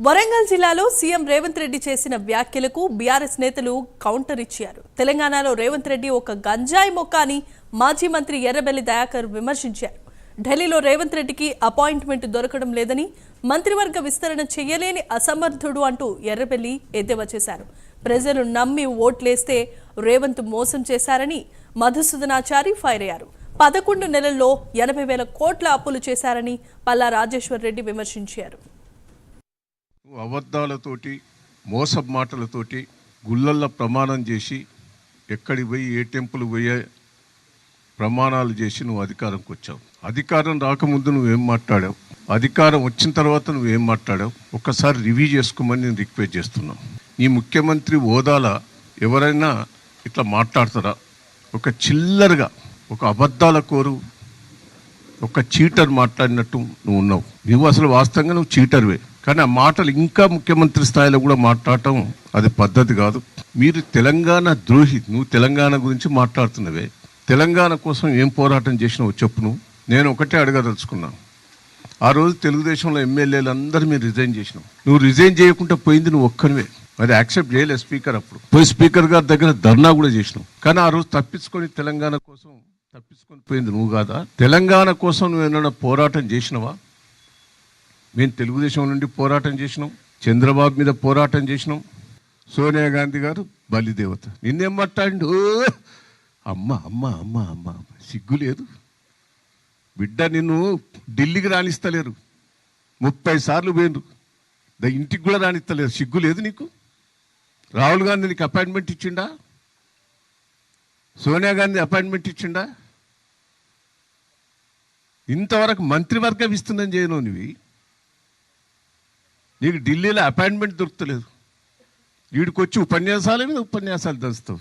వరంగల్ జిల్లాలో సీఎం రేవంత్ రెడ్డి చేసిన వ్యాఖ్యలకు బీఆర్ఎస్ నేతలు కౌంటర్ ఇచ్చారు. తెలంగాణలో రేవంత్ రెడ్డి ఒక గంజాయి మొక్క అని మాజీ మంత్రి ఎర్రబెల్లి దయాకర్ విమర్శించారు. ఢిల్లీలో రేవంత్ రెడ్డికి అపాయింట్మెంట్ దొరకడం లేదని, మంత్రివర్గ విస్తరణ చేయలేని అసమర్థుడు అంటూ ఎర్రబెల్లి ఎద్దేవా చేశారు. ప్రజలు నమ్మి ఓట్లేస్తే రేవంత్ మోసం చేశారని మధుసూదనాచారి ఫైర్ అయ్యారు. 11 నెలల్లో 80,000 కోట్ల అప్పులు చేశారని పల్లా రాజేశ్వర్ రెడ్డి విమర్శించారు. అబద్ధాలతోటి మోసపు మాటలతోటి గుళ్ళల్లో ప్రమాణం చేసి ఎక్కడికి పోయి ఏ టెంపుల్ పోయే ప్రమాణాలు చేసి నువ్వు అధికారంకి వచ్చావు. అధికారం రాకముందు నువ్వేం మాట్లాడావు, అధికారం వచ్చిన తర్వాత నువ్వేం మాట్లాడావు ఒక్కసారి రివ్యూ చేసుకోమని నేను రిక్వెస్ట్ చేస్తున్నాను. ఈ ముఖ్యమంత్రి హోదాల ఎవరైనా ఇట్లా మాట్లాడతారా? ఒక చిల్లరగా ఒక అబద్ధాల కోరు ఒక చీటర్ మాట్లాడినట్టు నువ్వు ఉన్నావు. నువ్వు అసలు వాస్తవంగా నువ్వు చీటర్వే, కానీ ఆ మాటలు ఇంకా ముఖ్యమంత్రి స్థాయిలో కూడా మాట్లాడటం అది పద్ధతి కాదు. మీరు తెలంగాణ ద్రోహి. నువ్వు తెలంగాణ గురించి మాట్లాడుతున్నవే. తెలంగాణ కోసం ఏం పోరాటం చేసినావు చెప్పు. నేను ఒకటే అడగదలుచుకున్నాను. ఆ రోజు తెలుగుదేశంలో ఎమ్మెల్యేలు అందరూ మీరు రిజైన్ చేసినావు. నువ్వు రిజైన్ చేయకుండా పోయింది నువ్వు ఒక్కనివే. అది యాక్సెప్ట్ చేయలేదు స్పీకర్. అప్పుడు పోయి స్పీకర్ గారి దగ్గర ధర్నా కూడా చేసినావు. కానీ ఆ రోజు తప్పించుకొని తెలంగాణ కోసం తప్పించుకొని పోయింది నువ్వు కాదా? తెలంగాణ కోసం నువ్వు ఏమైనా పోరాటం చేసినావా? మేము తెలుగుదేశం నుండి పోరాటం చేసినాం, చంద్రబాబు మీద పోరాటం చేసినాం. సోనియా గాంధీ గారు బలిదేవత. నిన్నేం మాట్లాడిండు? అమ్మ అమ్మ అమ్మ అమ్మ సిగ్గు లేదు బిడ్డ. నిన్ను ఢిల్లీకి రాణిస్తలేరు. 30 సార్లు పోయినరు, ఇంటికి కూడా రాణిస్తలేరు. సిగ్గు లేదు నీకు? రాహుల్ గాంధీ నీకు అపాయింట్మెంట్ ఇచ్చిండా? సోనియా గాంధీ అపాయింట్మెంట్ ఇచ్చిండా? ఇంతవరకు మంత్రివర్గం ఇస్తుందని చేయను. నీకు ఢిల్లీలో అపాయింట్మెంట్ దొరుకుతలేదు. వీడికి వచ్చి ఉపన్యాసాల మీద ఉపన్యాసాలు దంచుతావు.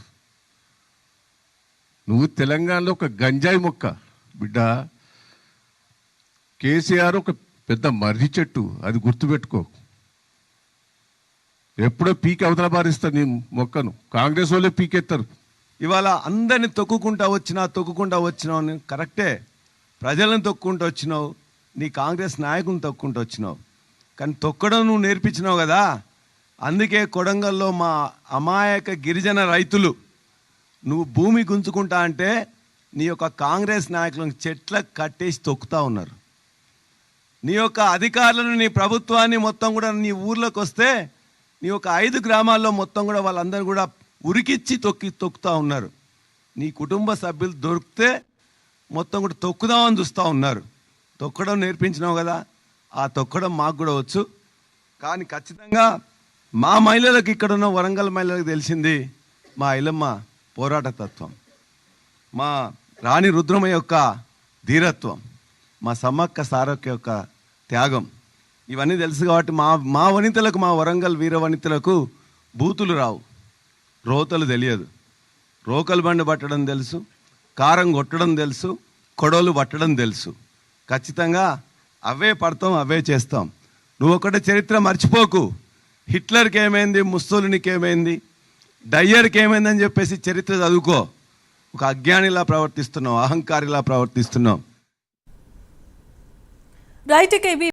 నువ్వు తెలంగాణలో ఒక గంజాయి మొక్క బిడ్డ. కేసీఆర్ ఒక పెద్ద మర్రి చెట్టు, అది గుర్తుపెట్టుకో. ఎప్పుడో పీకి అవతల బారిస్తారు నీ మొక్కను. కాంగ్రెస్ వాళ్ళే పీకెత్తారు. ఇవాళ అందరిని తొక్కుకుంటా వచ్చినావు. కరెక్టే, ప్రజలను తొక్కుంటూ వచ్చినావు, నీ కాంగ్రెస్ నాయకుని తొక్కుంటూ వచ్చినావు. కానీ తొక్కడం నువ్వు నేర్పించినావు కదా. అందుకే కొడంగల్లో మా అమాయక గిరిజన రైతులు నువ్వు భూమి గుంజుకుంటా అంటే నీ యొక్క కాంగ్రెస్ నాయకులను చెట్లకు కట్టేసి తొక్కుతా ఉన్నారు. నీ యొక్క అధికారులను, నీ ప్రభుత్వాన్ని మొత్తం కూడా నీ ఊర్లోకి వస్తే నీ యొక్క 5 గ్రామాల్లో మొత్తం కూడా వాళ్ళందరూ కూడా ఉరికిచ్చి తొక్కుతూ ఉన్నారు. నీ కుటుంబ సభ్యులు దొరికితే మొత్తం కూడా తొక్కుదామని చూస్తూ ఉన్నారు. తొక్కడం నేర్పించినావు కదా, ఆ తొక్కడం మాకు కూడా వచ్చు. కానీ ఖచ్చితంగా మా మహిళలకు, ఇక్కడ ఉన్న వరంగల్ మహిళలకు తెలిసింది మా ఐలమ్మ పోరాట తత్వం, మా రాణి రుద్రమ యొక్క ధీరత్వం, మా సమ్మక్క సారక్క యొక్క త్యాగం. ఇవన్నీ తెలుసు కాబట్టి మా వనితలకు, మా వరంగల్ వీర వనితలకు బూతులు రావు, రోతలు తెలియదు. రోకలు బండి పట్టడం తెలుసు, కారం కొట్టడం తెలుసు, కొడవలు పట్టడం తెలుసు. ఖచ్చితంగా అవే పడతాం, అవే చేస్తాం. నువ్వు ఒకటే చరిత్ర మర్చిపోకు. హిట్లర్కి ఏమైంది, ముస్సోలినికి ఏమైంది, డయ్యర్కి ఏమైందని చెప్పేసి చరిత్ర చదువుకో. ఒక అజ్ఞానిలా ప్రవర్తిస్తున్నావు, అహంకారిలా ప్రవర్తిస్తున్నావు. రైట్.